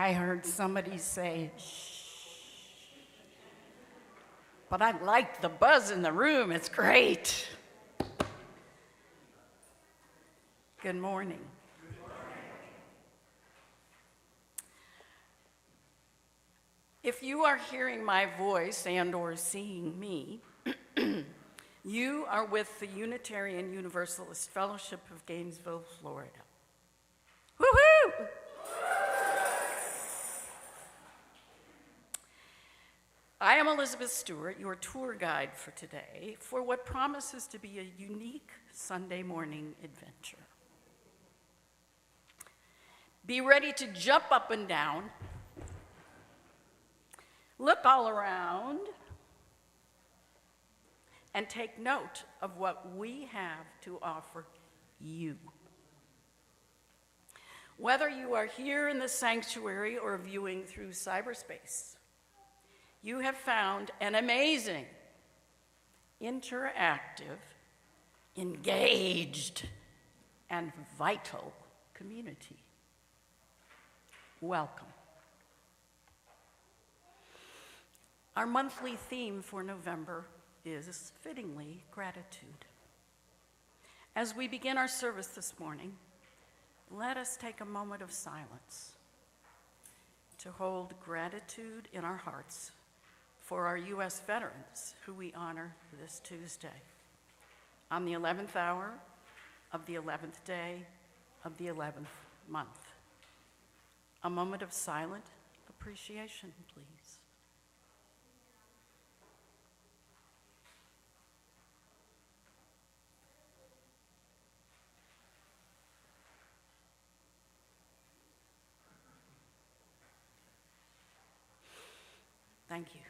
I heard somebody say, shh. But I like the buzz in the room. It's great. Good morning. Good morning. If you are hearing my voice and or seeing me, you are with the Unitarian Universalist Fellowship of Gainesville, Florida. Woohoo! I am Elizabeth Stewart, your tour guide for today, for what promises to be a unique Sunday morning adventure. Be ready to jump up and down, look all around, and take note of what we have to offer you. Whether you are here in the sanctuary or viewing through cyberspace, you have found an amazing, interactive, engaged, and vital community. Welcome. Our monthly theme for November is fittingly gratitude. As we begin our service this morning, let us take a moment of silence to hold gratitude in our hearts for our U.S. veterans who we honor this Tuesday, on the 11th hour of the 11th day of the 11th month. A moment of silent appreciation, please. Thank you.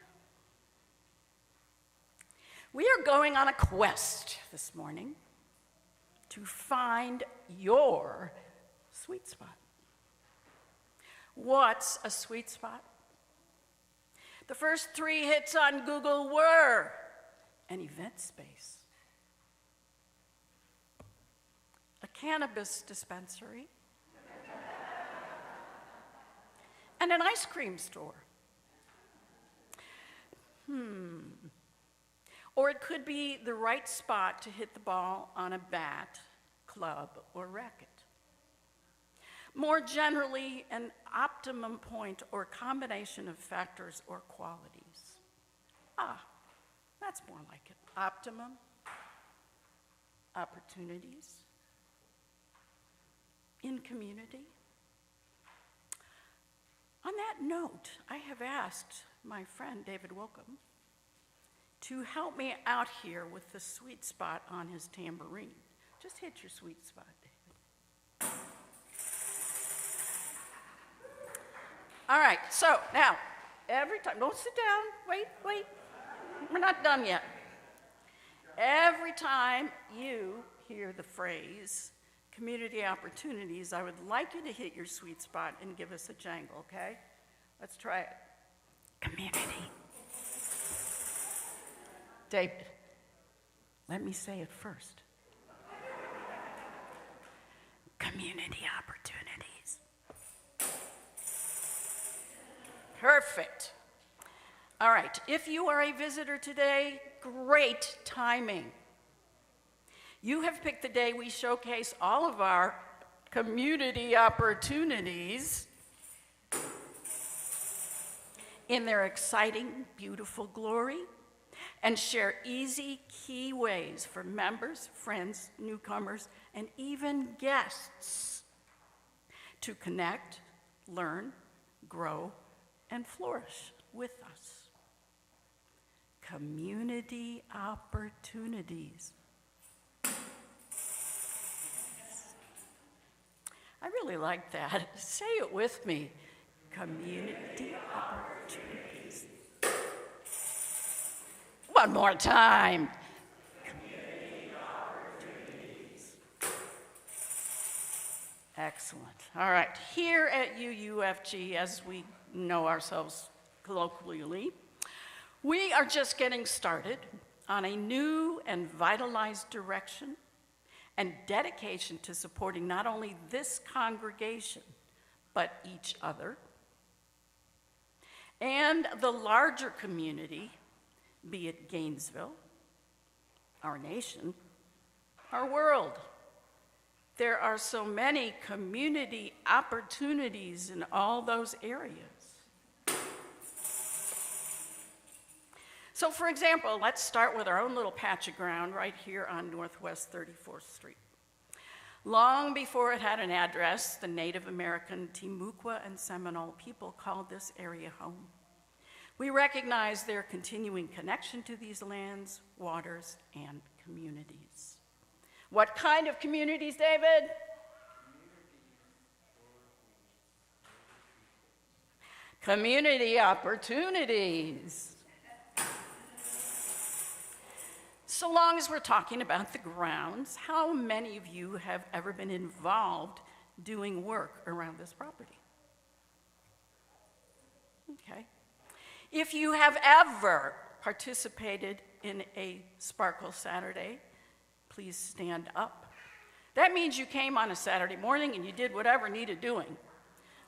We are going on a quest this morning to find your sweet spot. What's a sweet spot? The first 3 hits on Google were an event space, a cannabis dispensary, and an ice cream store. Or it could be the right spot to hit the ball on a bat, club, or racket. More generally, an optimum point or combination of factors or qualities. That's more like it. Optimum, opportunities, in community. On that note, I have asked my friend David Wilkham to help me out here with the sweet spot on his tambourine. Just hit your sweet spot, David. All right, so now, every time, don't sit down, wait, we're not done yet. Every time you hear the phrase community opportunities, I would like you to hit your sweet spot and give us a jangle, okay? Let's try it. Community. David, let me say it first. Community opportunities. Perfect. All right, if you are a visitor today, great timing. You have picked the day we showcase all of our community opportunities in their exciting, beautiful glory, and share easy, key ways for members, friends, newcomers, and even guests to connect, learn, grow, and flourish with us. Community opportunities. I really like that. Say it with me. Community opportunities. One more time. Community opportunities. Excellent. All right. Here at UUFG, as we know ourselves colloquially, we are just getting started on a new and vitalized direction and dedication to supporting not only this congregation, but each other and the larger community, be it Gainesville, our nation, our world. There are so many community opportunities in all those areas. So for example, let's start with our own little patch of ground right here on Northwest 34th Street. Long before it had an address, the Native American Timucua and Seminole people called this area home. We recognize their continuing connection to these lands, waters, and communities. What kind of communities, David? Community opportunities. So long as we're talking about the grounds, how many of you have ever been involved doing work around this property? Okay. If you have ever participated in a Sparkle Saturday, please stand up. That means you came on a Saturday morning and you did whatever needed doing,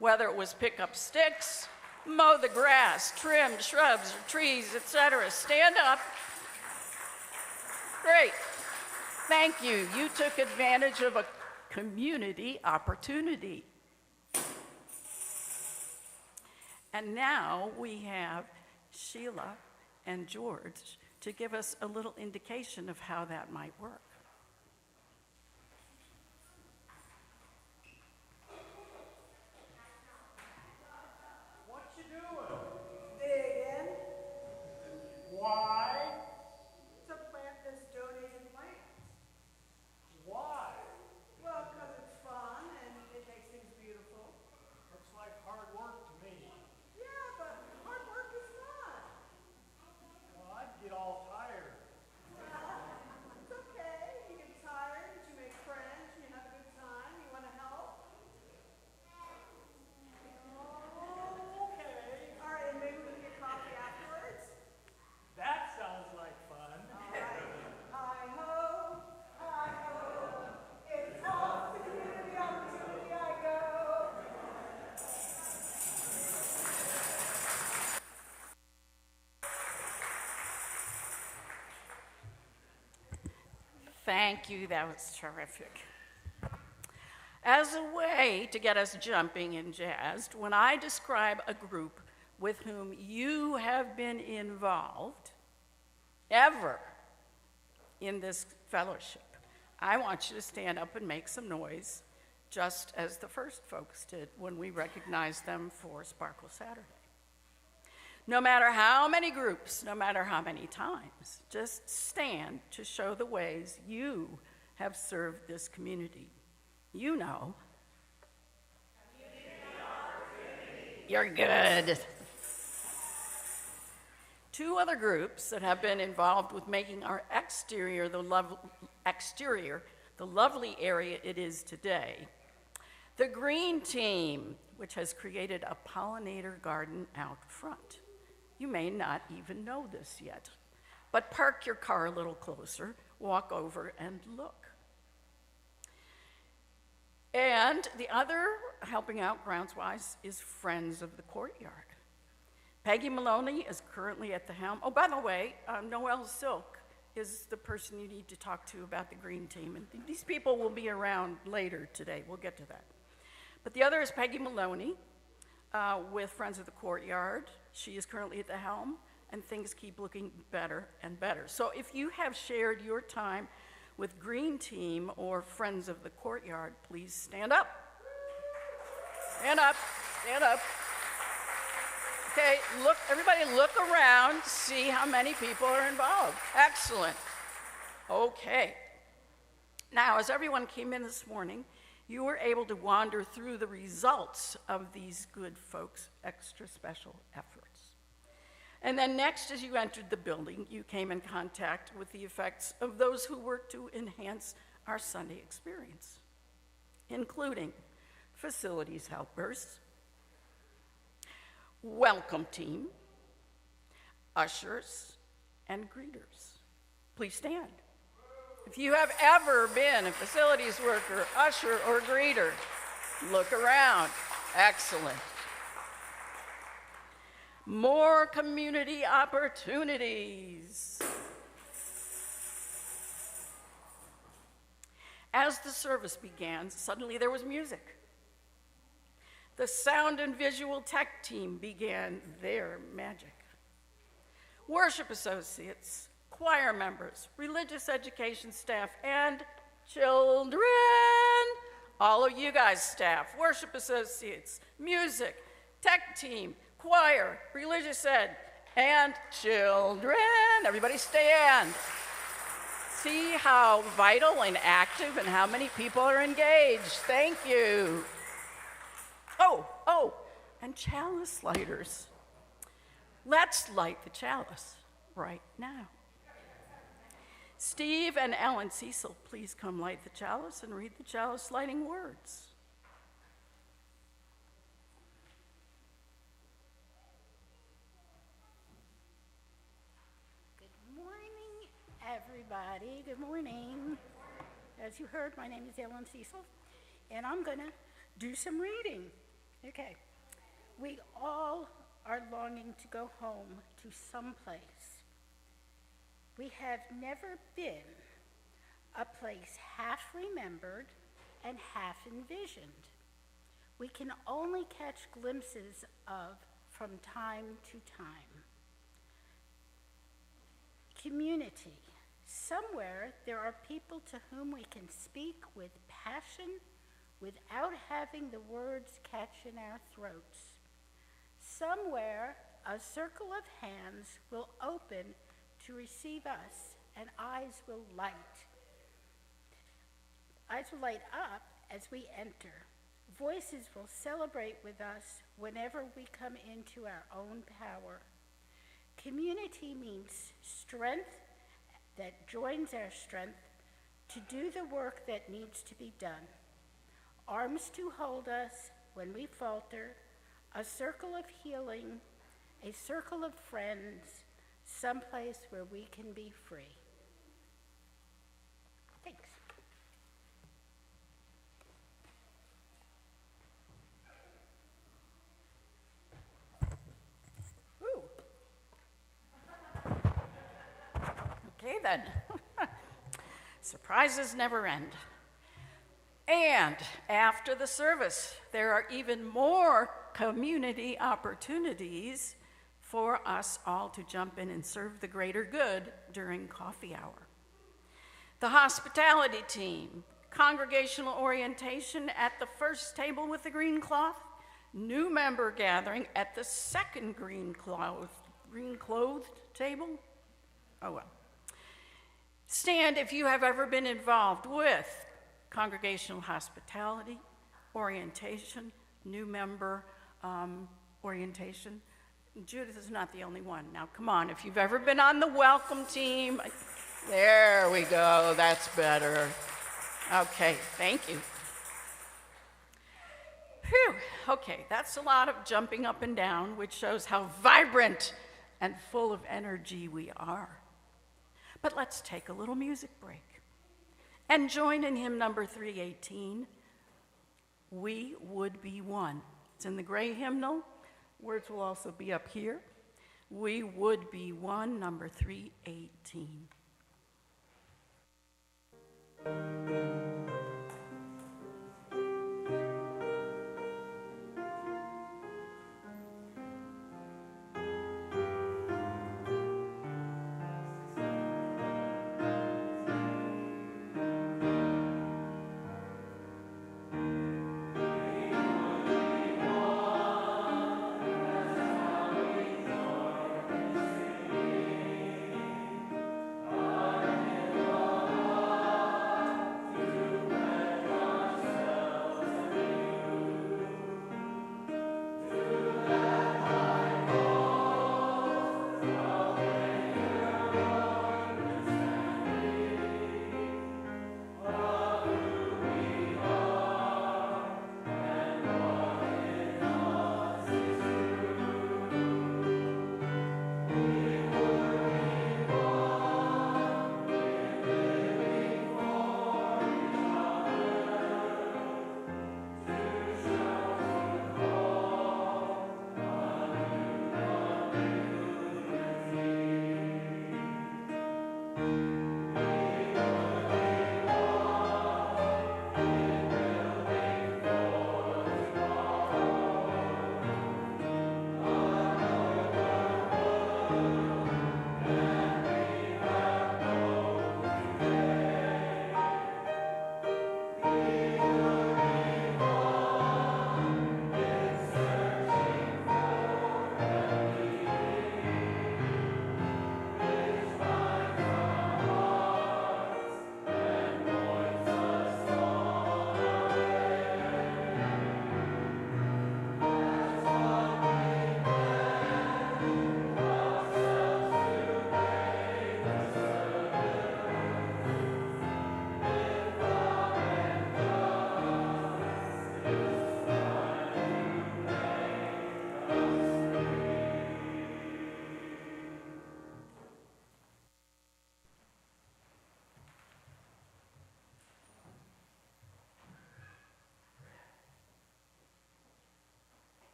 whether it was pick up sticks, mow the grass, trim shrubs or trees, etc. Stand up. Great. Thank you. You took advantage of a community opportunity. And now we have Sheila and George to give us a little indication of how that might work. What you doing? Digging. Why? To plant this donated plants. Why? Well, because it's fun and it makes things beautiful. Looks like hard work to me. Yeah, but hard work is fun. Well, I'd get all tired. It's okay. You get tired, but you make friends, you have a good time, you want to help. Okay. All right, and maybe we can get coffee afterwards. That sounds like fun. All right. Hi-ho, hi-ho. It's off to community opportunity I go. Thank you, that was terrific. As a way to get us jumping and jazzed, when I describe a group with whom you have been involved ever in this fellowship, I want you to stand up and make some noise, just as the first folks did when we recognized them for Sparkle Saturday. No matter how many groups, no matter how many times, just stand to show the ways you have served this community. You know. You're good. Two other groups that have been involved with making our exterior the lovely area it is today. The Green Team, which has created a pollinator garden out front. You may not even know this yet, but park your car a little closer, walk over and look. And the other helping out grounds-wise is Friends of the Courtyard. Peggy Maloney is currently at the helm. Oh, by the way, Noelle Silk is the person you need to talk to about the Green Team. And these people will be around later today. We'll get to that. But the other is Peggy Maloney with Friends of the Courtyard. She is currently at the helm, and things keep looking better and better. So if you have shared your time with Green Team or Friends of the Courtyard, please stand up. Stand up, stand up. Okay, look, everybody look around, see how many people are involved. Excellent. Okay. Now, as everyone came in this morning, you were able to wander through the results of these good folks' extra special efforts. And then next, as you entered the building, you came in contact with the effects of those who work to enhance our Sunday experience, including facilities helpers, welcome team, ushers, and greeters. Please stand. If you have ever been a facilities worker, usher, or greeter, look around. Excellent. more community opportunities. As the service began, suddenly there was music. The sound and visual tech team began their magic. Worship associates, choir members, religious education staff, and children, all of you guys staff, worship associates, music, tech team, choir, religious ed, and children. Everybody stand. See how vital and active and how many people are engaged. Thank you. Oh, and chalice lighters. Let's light the chalice right now. Steve and Ellen Cecil, please come light the chalice and read the chalice lighting words. Good morning, everybody. Good morning. As you heard, my name is Ellen Cecil, and I'm going to do some reading. Okay. We all are longing to go home to some place. We have never been a place half remembered and half envisioned. We can only catch glimpses of from time to time. Community. Somewhere there are people to whom we can speak with passion without having the words catch in our throats. Somewhere a circle of hands will open to receive us, and eyes will light. Eyes will light up as we enter. Voices will celebrate with us whenever we come into our own power. Community means strength that joins our strength to do the work that needs to be done. Arms to hold us when we falter, a circle of healing, a circle of friends, someplace where we can be free. Thanks. Ooh. Okay then. Surprises never end. And after the service, there are even more community opportunities for us all to jump in and serve the greater good during coffee hour. The hospitality team, congregational orientation at the first table with the green cloth, new member gathering at the second green clothed table. Oh well. Stand if you have ever been involved with congregational hospitality, orientation, new member orientation. Judith is not the only one. Now, come on, if you've ever been on the welcome team, there we go, that's better. Okay, thank you. Phew, okay, that's a lot of jumping up and down, which shows how vibrant and full of energy we are. But let's take a little music break and join in hymn number 318, We Would Be One. It's in the gray hymnal. Words will also be up here. We Would Be One, number 318.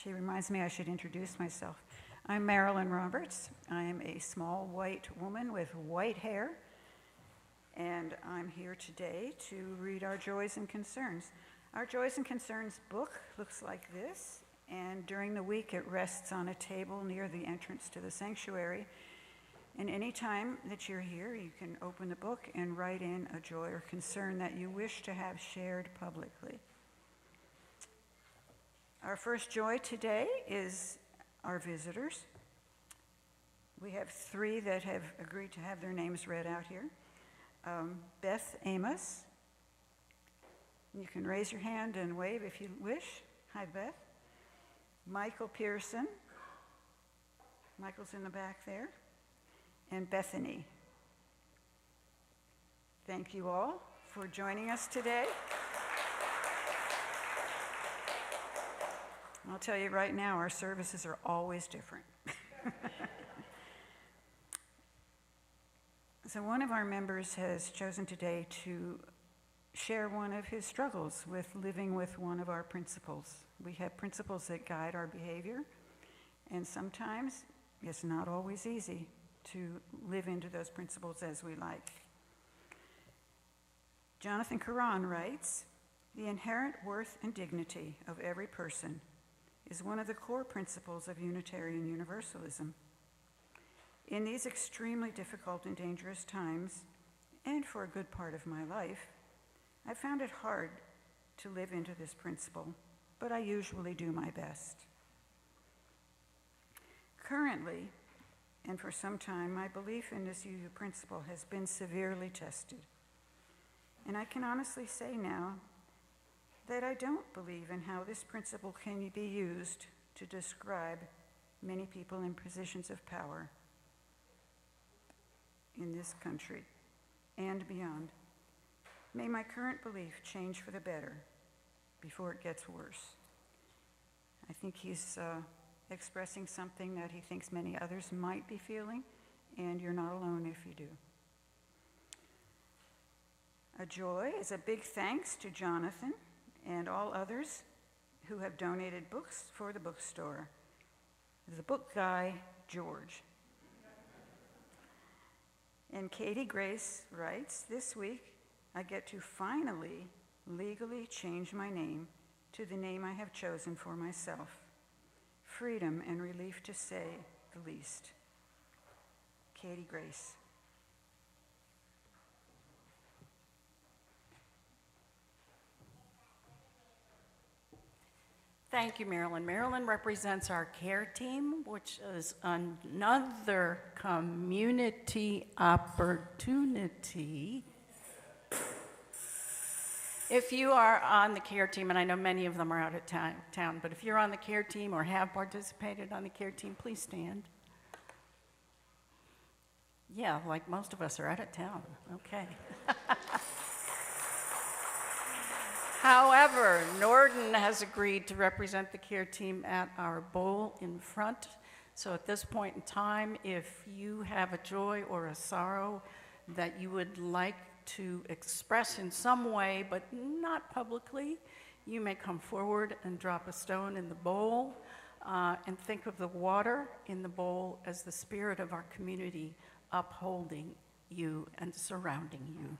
She reminds me I should introduce myself. I'm Marilyn Roberts. I am a small white woman with white hair, and I'm here today to read our Joys and Concerns. Our Joys and Concerns book looks like this, and during the week it rests on a table near the entrance to the sanctuary. And any time that you're here, you can open the book and write in a joy or concern that you wish to have shared publicly. Our first joy today is our visitors. We have 3 that have agreed to have their names read out here. Beth Amos. You can raise your hand and wave if you wish. Hi, Beth. Michael Pearson. Michael's in the back there. And Bethany. Thank you all for joining us today. I'll tell you right now, our services are always different. So one of our members has chosen today to share one of his struggles with living with one of our principles. We have principles that guide our behavior, and sometimes it's not always easy to live into those principles as we like. Jonathan Caron writes, "The inherent worth and dignity of every person is one of the core principles of Unitarian Universalism. In these extremely difficult and dangerous times, and for a good part of my life, I found it hard to live into this principle, but I usually do my best. Currently, and for some time, my belief in this UU principle has been severely tested. And I can honestly say now that I don't believe in how this principle can be used to describe many people in positions of power in this country and beyond. May my current belief change for the better before it gets worse." I think he's expressing something that he thinks many others might be feeling, and you're not alone if you do. A joy is a big thanks to Jonathan and all others who have donated books for the bookstore. The book guy, George. And Katie Grace writes, "This week I get to finally legally change my name to the name I have chosen for myself. Freedom and relief to say the least." Katie Grace. Thank you, Marilyn. Marilyn represents our care team, which is another community opportunity. If you are on the care team, and I know many of them are out of town, but if you're on the care team or have participated on the care team, please stand. Yeah, like most of us are out of town. Okay. However, Norden has agreed to represent the care team at our bowl in front. So at this point in time, if you have a joy or a sorrow that you would like to express in some way, but not publicly, you may come forward and drop a stone in the bowl and think of the water in the bowl as the spirit of our community upholding you and surrounding you.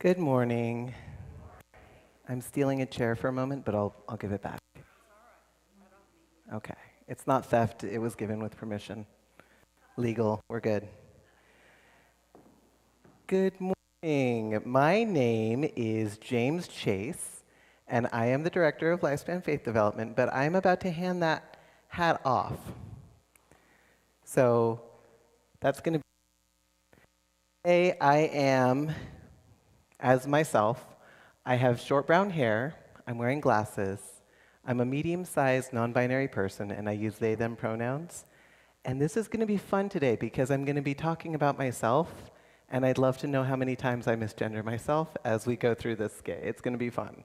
Good morning. I'm stealing a chair for a moment, but I'll give it back. Okay. It's not theft. It was given with permission. Legal. We're good. Good morning. My name is James Chase, and I am the Director of Lifespan Faith Development, but I'm about to hand that hat off. So that's going to be... Today I am, as myself, I have short brown hair, I'm wearing glasses, I'm a medium-sized non-binary person, and I use they, them pronouns. And this is going to be fun today because I'm going to be talking about myself, and I'd love to know how many times I misgender myself as we go through this skit. It's going to be fun.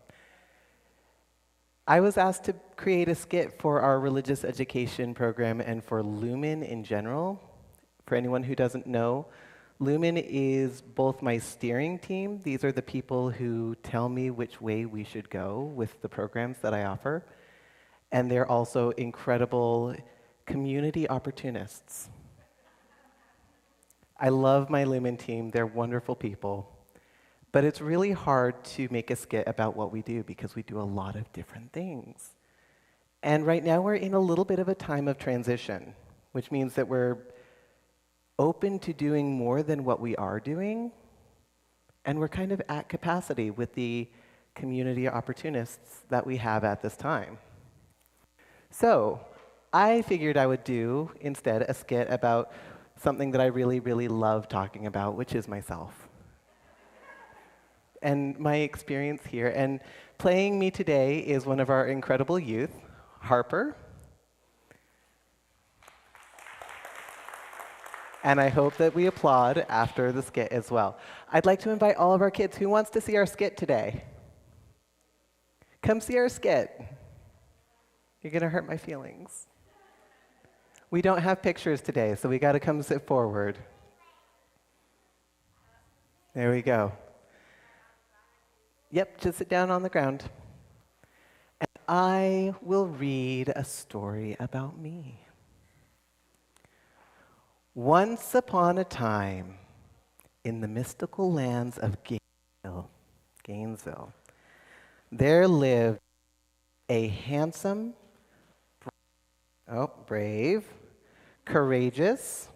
I was asked to create a skit for our religious education program and for Lumen in general. For anyone who doesn't know, Lumen is both my steering team. These are the people who tell me which way we should go with the programs that I offer. And they're also incredible community opportunists. I love my Lumen team. They're wonderful people. But it's really hard to make a skit about what we do because we do a lot of different things. And right now we're in a little bit of a time of transition, which means that we're open to doing more than what we are doing, and we're kind of at capacity with the community opportunists that we have at this time. So I figured I would do instead a skit about something that I really, really love talking about, which is myself and my experience here. And playing me today is one of our incredible youth, Harper. And I hope that we applaud after the skit as well. I'd like to invite all of our kids. Who wants to see our skit today? Come see our skit. You're going to hurt my feelings. We don't have pictures today, so we got to come sit forward. There we go. Yep, just sit down on the ground. And I will read a story about me. Once upon a time, in the mystical lands of Gainesville, there lived a handsome, brave, courageous,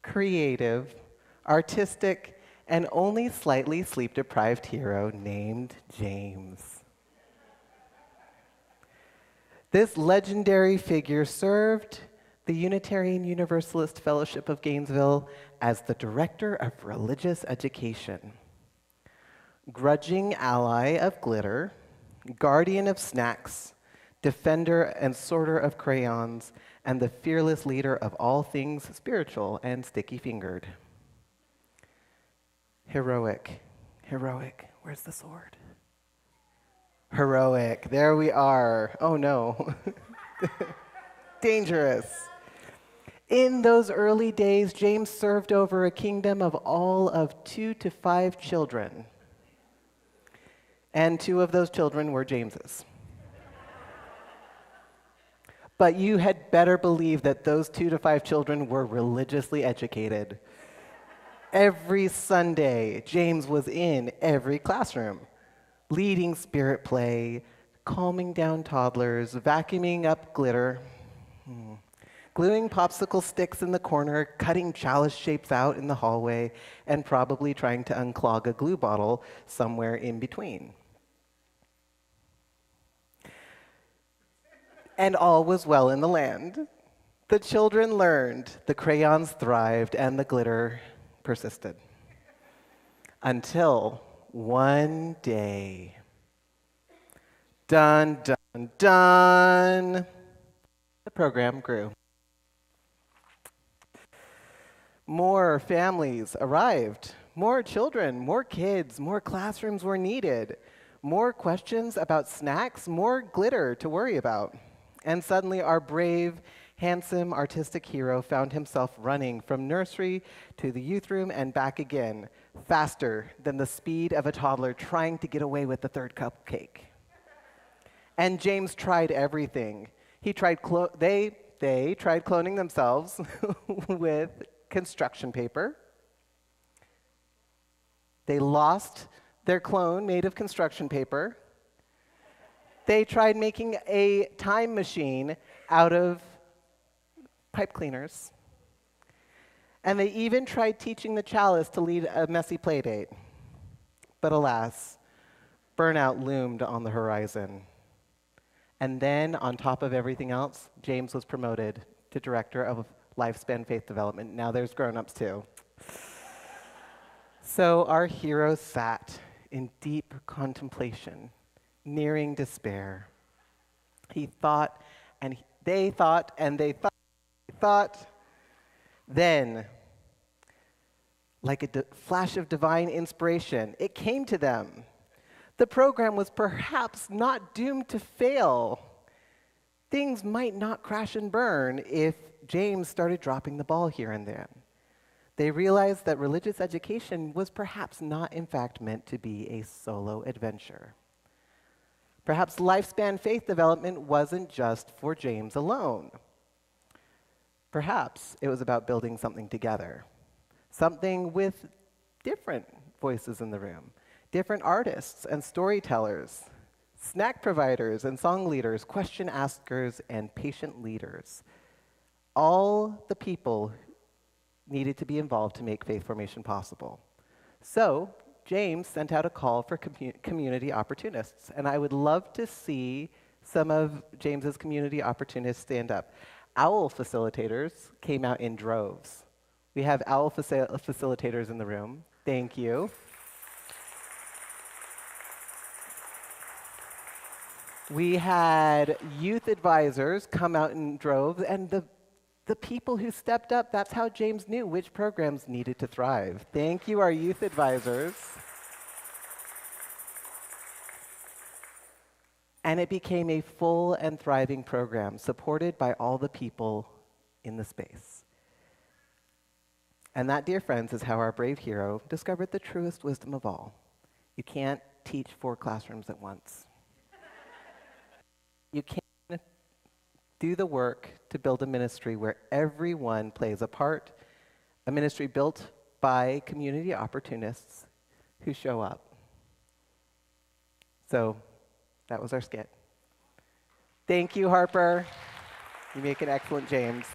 creative, artistic, and only slightly sleep-deprived hero named James. This legendary figure served the Unitarian Universalist Fellowship of Gainesville as the Director of Religious Education, grudging ally of glitter, guardian of snacks, defender and sorter of crayons, and the fearless leader of all things spiritual and sticky-fingered. Heroic, where's the sword? Heroic, there we are. Oh no, dangerous. In those early days, James served over a kingdom of all of 2 to 5 children. And 2 of those children were James's. But you had better believe that those 2 to 5 children were religiously educated. Every Sunday, James was in every classroom, leading spirit play, calming down toddlers, vacuuming up glitter, gluing popsicle sticks in the corner, cutting chalice shapes out in the hallway, and probably trying to unclog a glue bottle somewhere in between. And all was well in the land. The children learned, the crayons thrived, and the glitter persisted. Until one day, dun, dun, dun, the program grew. More families arrived, more children, more kids, more classrooms were needed, more questions about snacks, more glitter to worry about. And suddenly our brave, handsome, artistic hero found himself running from nursery to the youth room and back again, faster than the speed of a toddler trying to get away with the 3rd cupcake. And James tried everything. They tried cloning themselves with construction paper. They lost their clone made of construction paper. They tried making a time machine out of pipe cleaners. And they even tried teaching the Chalice to lead a messy play date. But alas, burnout loomed on the horizon. And then, on top of everything else, James was promoted to Director of Lifespan Faith Development. Now there's grown-ups too. So our hero sat in deep contemplation, nearing despair. He thought, and they thought, and they thought. Then, like a flash of divine inspiration, it came to them. The program was perhaps not doomed to fail. Things might not crash and burn if James started dropping the ball here and then. They realized that religious education was perhaps not, in fact, meant to be a solo adventure. Perhaps lifespan faith development wasn't just for James alone. Perhaps it was about building something together, something with different voices in the room, different artists and storytellers, snack providers and song leaders, question askers and patient leaders. All the people needed to be involved to make faith formation possible. So James sent out a call for community opportunists, and I would love to see some of James's community opportunists stand up. OWL facilitators came out in droves. We have OWL facilitators in the room. Thank you. We had youth advisors come out in droves, and the people who stepped up, that's how James knew which programs needed to thrive. Thank you, our youth advisors. And it became a full and thriving program supported by all the people in the space. And that, dear friends, is how our brave hero discovered the truest wisdom of all. You can't teach 4 classrooms at once. You can't do the work to build a ministry where everyone plays a part, a ministry built by community opportunists who show up. So that was our skit. Thank you, Harper. You make an excellent James.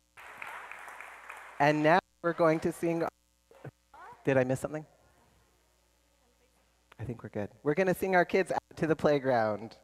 And now we're going to sing. Did I miss something? I think we're good. We're going to sing our kids out to the playground.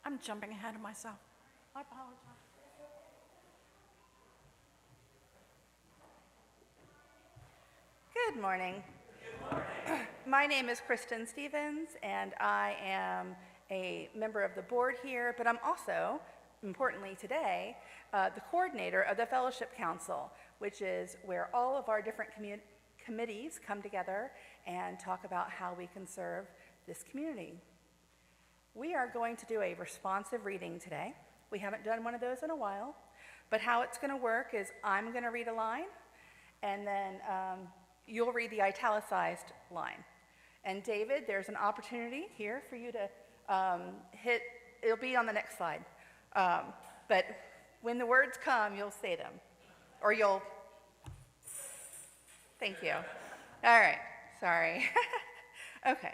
I'm jumping ahead of myself. I apologize. Good morning. My name is Kristen Stevens, and I am a member of the board here, but I'm also, importantly today, the coordinator of the Fellowship Council, which is where all of our different committees come together and talk about how we can serve this community. We are going to do a responsive reading today. We haven't done one of those in a while, but how it's going to work is I'm going to read a line, and then you'll read the italicized line. And David, there's an opportunity here for you to hit, it'll be on the next slide. But when the words come, you'll say them, or you'll, thank you. All right, sorry. Okay.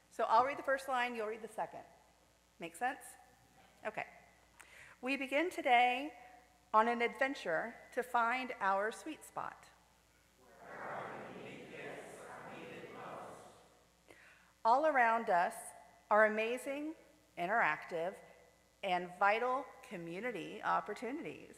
So I'll read the first line, you'll read the second. Make sense? Okay. We begin today on an adventure to find our sweet spot. Where our unique gifts are needed most. All around us are amazing, interactive, and vital community opportunities.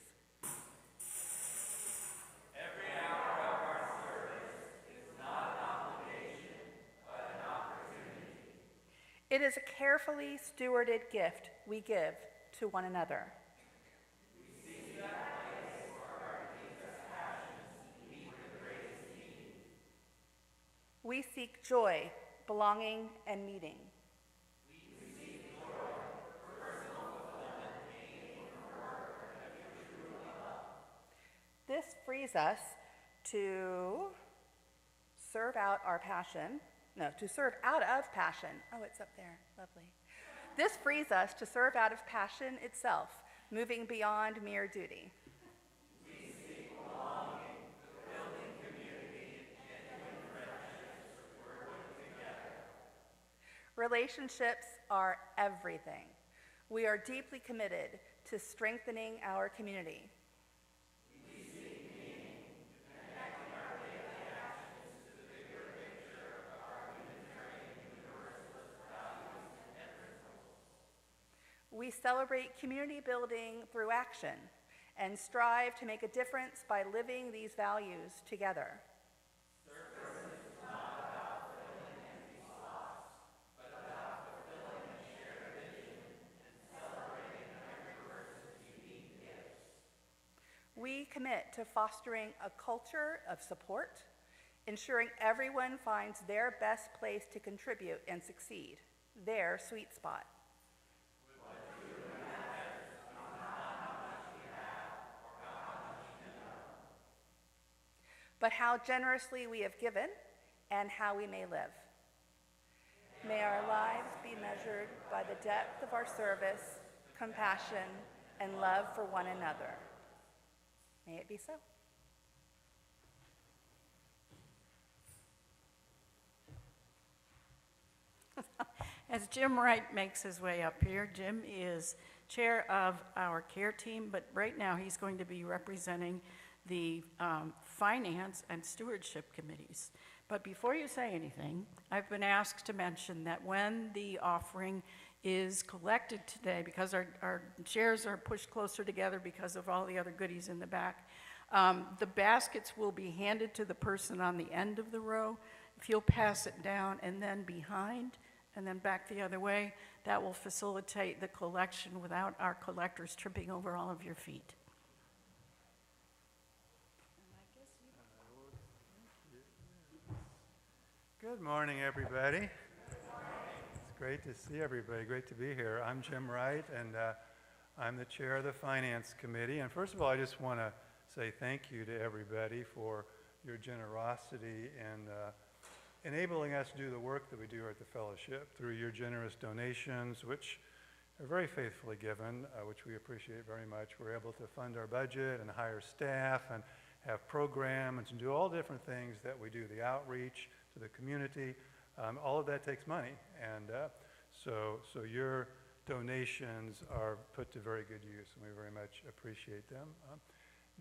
It is a carefully stewarded gift we give to one another. We seek joy, belonging, and meeting. This frees us to serve out our passion. No, to serve out of passion. Oh, it's up there. Lovely. This frees us to serve out of passion itself, moving beyond mere duty. We seek belonging, building community, genuine friendships, working together. Relationships are everything. We are deeply committed to strengthening our community. We celebrate community building through action and strive to make a difference by living these values together. Service is not about filling empty slots, but about fulfilling a shared vision and celebrating every person's unique gifts. We commit to fostering a culture of support, ensuring everyone finds their best place to contribute and succeed, their sweet spot. But how generously we have given and how we may live. May our lives be measured by the depth of our service, compassion, and love for one another. May it be so. As Jim Wright makes his way up here, Jim is chair of our care team, but right now he's going to be representing the finance and stewardship committees. But before you say anything, I've been asked to mention that when the offering is collected today, because our chairs are pushed closer together because of all the other goodies in the back, the baskets will be handed to the person on the end of the row. If you'll pass it down and then behind, and then back the other way, that will facilitate the collection without our collectors tripping over all of your feet. Good morning, everybody. It's great to see everybody. Great to be here. I'm Jim Wright, and I'm the chair of the Finance Committee. And first of all, I just want to say thank you to everybody for your generosity and enabling us to do the work that we do at the Fellowship through your generous donations, which are very faithfully given, which we appreciate very much. We're able to fund our budget and hire staff and have programs and do all different things that we do, the outreach to the community. All of that takes money, and so your donations are put to very good use, and we very much appreciate them.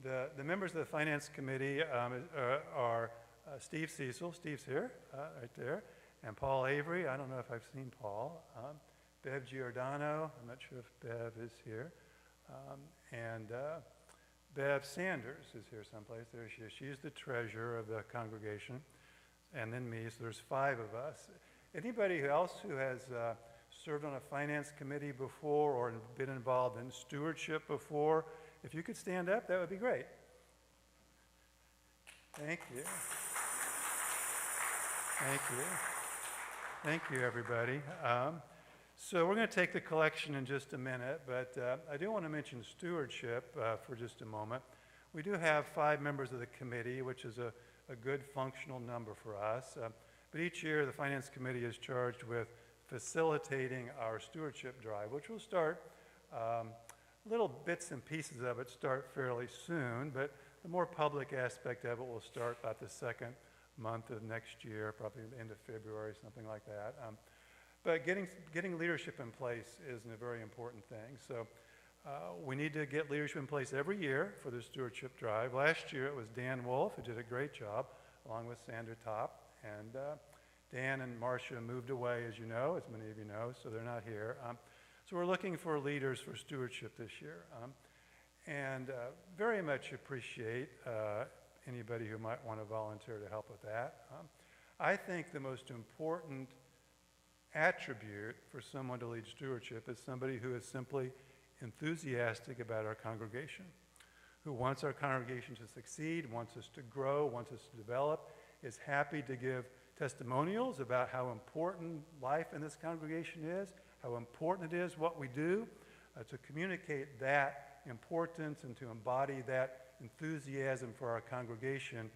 The members of the Finance Committee are Steve Cecil, Steve's here, right there, and Paul Avery. I don't know if I've seen Paul. Bev Giordano, I'm not sure if Bev is here, and Bev Sanders is here someplace. There she is. She's the treasurer of the congregation, and then me, so there's 5 of us. Anybody else who has served on a finance committee before or been involved in stewardship before, if you could stand up, that would be great. Thank you. Thank you. Thank you, everybody. So we're going to take the collection in just a minute, but I do want to mention stewardship for just a moment. We do have 5 members of the committee, which is a good functional number for us. But each year, the Finance Committee is charged with facilitating our stewardship drive, which will start, little bits and pieces of it start fairly soon, but the more public aspect of it will start about the second month of next year, probably the end of February, something like that. But getting leadership in place is a very important thing. So we need to get leadership in place every year for the stewardship drive. Last year it was Dan Wolf, who did a great job, along with Sandra Topp. And Dan and Marcia moved away, as you know, as many of you know, so they're not here. So we're looking for leaders for stewardship this year. And very much appreciate anybody who might want to volunteer to help with that. I think the most important attribute for someone to lead stewardship is somebody who is simply enthusiastic about our congregation, who wants our congregation to succeed, wants us to grow, wants us to develop, is happy to give testimonials about how important life in this congregation is, how important it is what we do, to communicate that importance and to embody that enthusiasm for our congregation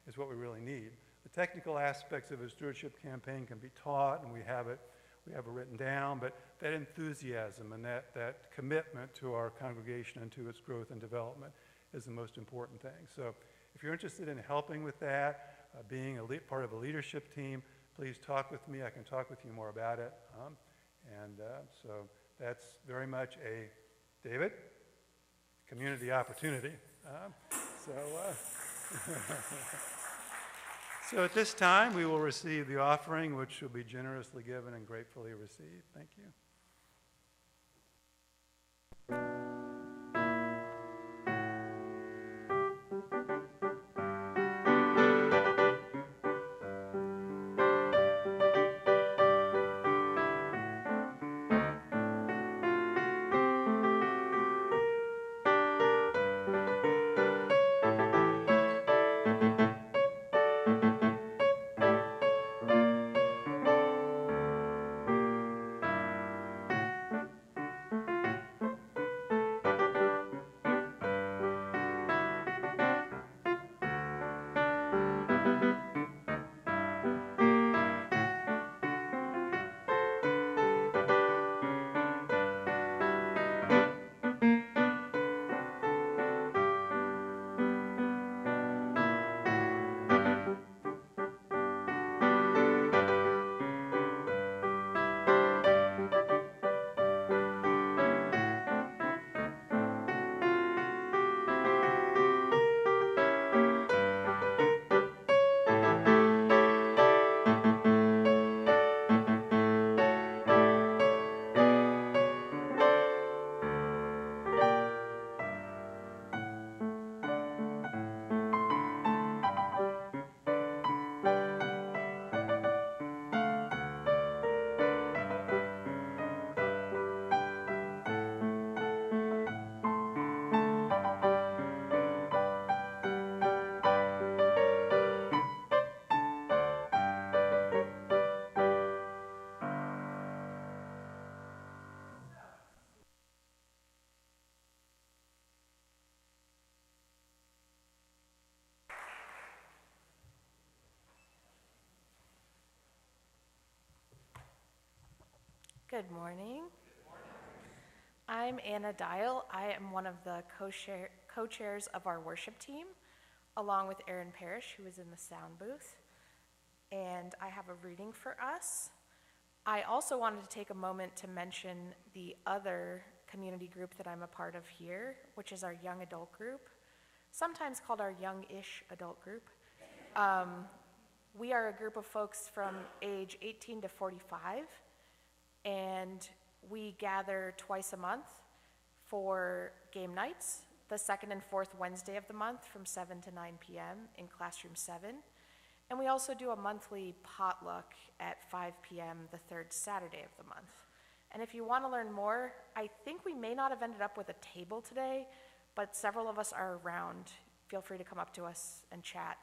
is what we really need. The technical aspects of a stewardship campaign can be taught, and we have it written down, but that enthusiasm and that commitment to our congregation and to its growth and development is the most important thing. So if you're interested in helping with that, being part of a leadership team, please talk with me. I can talk with you more about it. So that's very much a, David, community opportunity. So at this time, we will receive the offering, which will be generously given and gratefully received. Thank you. Good morning. I'm Anna Dial. I am one of the co-chairs of our worship team, along with Aaron Parrish, who is in the sound booth. And I have a reading for us. I also wanted to take a moment to mention the other community group that I'm a part of here, which is our young adult group, sometimes called our young-ish adult group. We are a group of folks from age 18 to 45, and we gather twice a month for game nights, the second and fourth Wednesday of the month from 7 to 9 p.m. in Classroom 7. And we also do a monthly potluck at 5 p.m. the third Saturday of the month. And if you want to learn more, I think we may not have ended up with a table today, but several of us are around. Feel free to come up to us and chat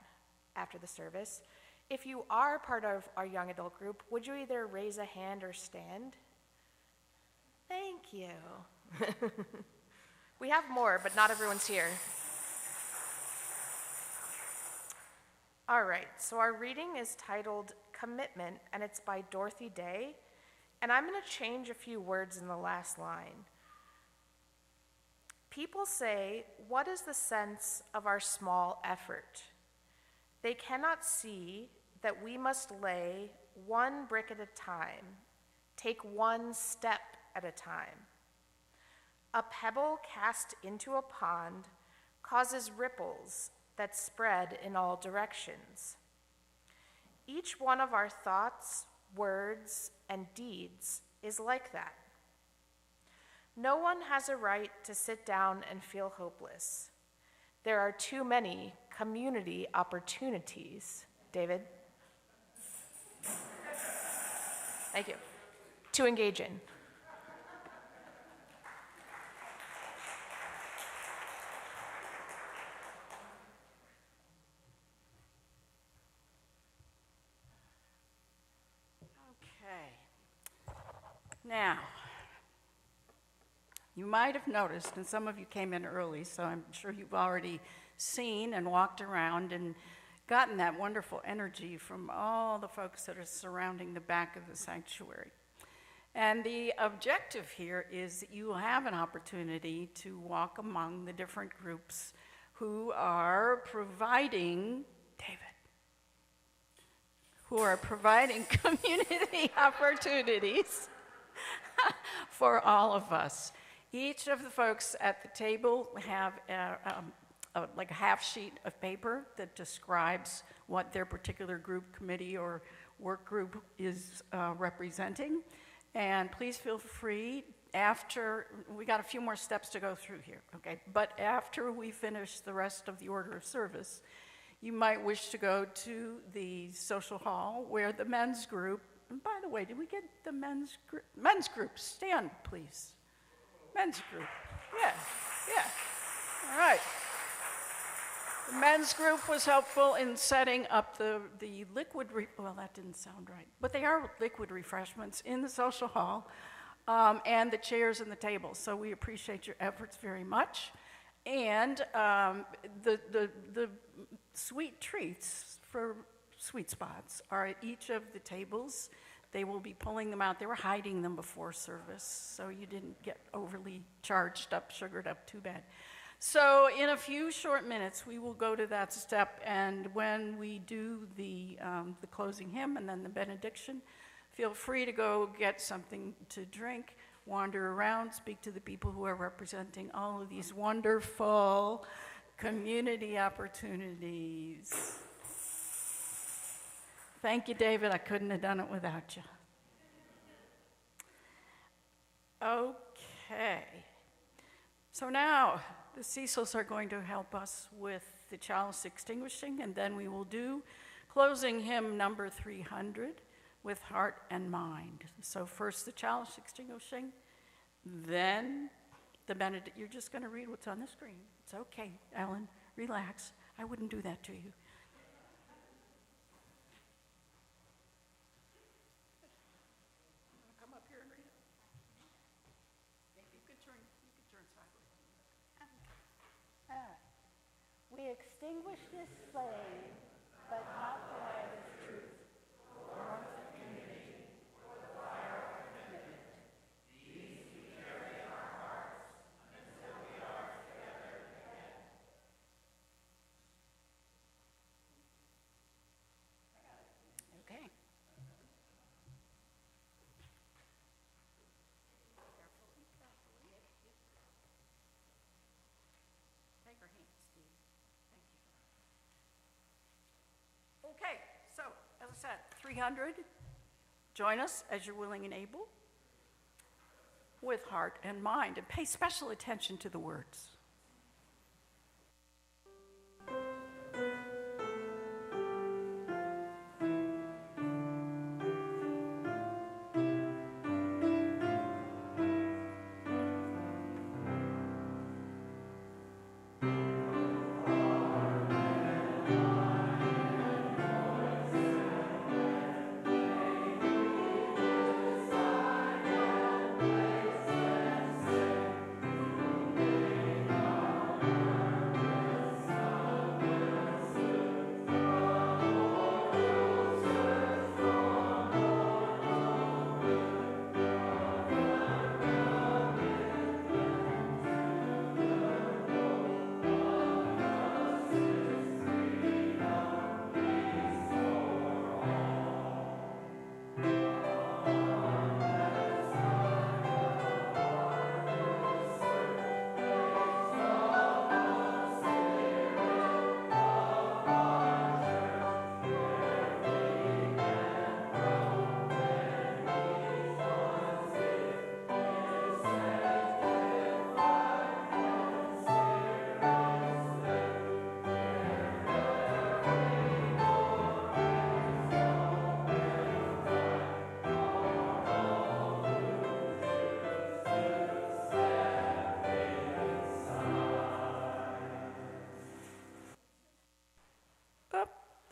after the service. If you are part of our young adult group, would you either raise a hand or stand? Thank you. We have more, but not everyone's here. All right, so our reading is titled Commitment, and it's by Dorothy Day. And I'm going to change a few words in the last line. People say, "What is the sense of our small effort?" They cannot see that we must lay one brick at a time, take one step at a time. A pebble cast into a pond causes ripples that spread in all directions. Each one of our thoughts, words, and deeds is like that. No one has a right to sit down and feel hopeless. There are too many community opportunities. David? Thank you. to engage in. Okay. Now, you might have noticed, and some of you came in early, so I'm sure you've already seen and walked around and gotten that wonderful energy from all the folks that are surrounding the back of the sanctuary. And the objective here is that you will have an opportunity to walk among the different groups who are providing, David, who are providing community opportunities for all of us. Each of the folks at the table have like a half sheet of paper that describes what their particular group, committee, or work group is representing. And please feel free, we got a few more steps to go through here, okay? But after we finish the rest of the order of service, you might wish to go to the social hall where the men's group, and by the way, did we get the men's group? Men's group, stand, please. Men's group, yeah, all right. The men's group was helpful in setting up the liquid, well, that didn't sound right, but they are liquid refreshments in the social hall and the chairs and the tables. So we appreciate your efforts very much. And the sweet treats for sweet spots are at each of the tables. They will be pulling them out. They were hiding them before service, so you didn't get overly charged up, sugared up too bad. So in a few short minutes, we will go to that step, and when we do the closing hymn and then the benediction, feel free to go get something to drink, wander around, speak to the people who are representing all of these wonderful community opportunities. Thank you, David. I couldn't have done it without you. Okay. So now, the Cecils are going to help us with the chalice extinguishing, and then we will do closing hymn number 300 with heart and mind. So first the chalice extinguishing, then the benediction. You're just going to read what's on the screen. It's okay, Ellen, relax. I wouldn't do that to you. Come up here and read it. You can turn sideways. We extinguish this flame, but not the light of truth. Warmth of community, or the fire of commitment. These we carry in our hearts until we are together again. Okay. Take her hand, Steve. Thank you. Okay, so as I said, 300. Join us as you're willing and able with heart and mind, and pay special attention to the words.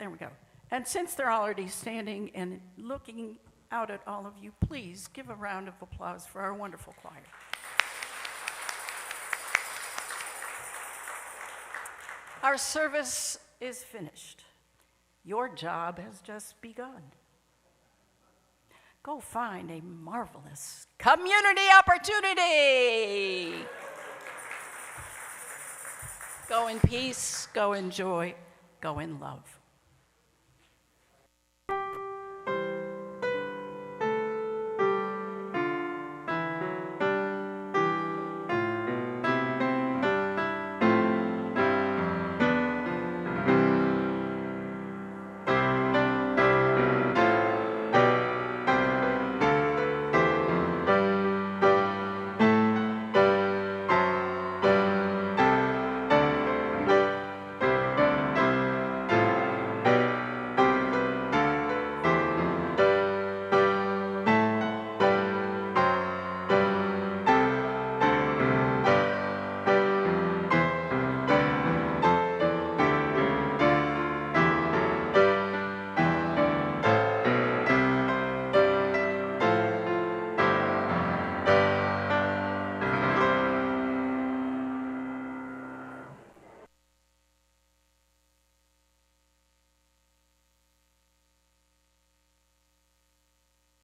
there we go. And since they're already standing and looking out at all of you, please give a round of applause for our wonderful choir. Our service is finished. Your job has just begun. Go find a marvelous community opportunity. Go in peace, go in joy, go in love.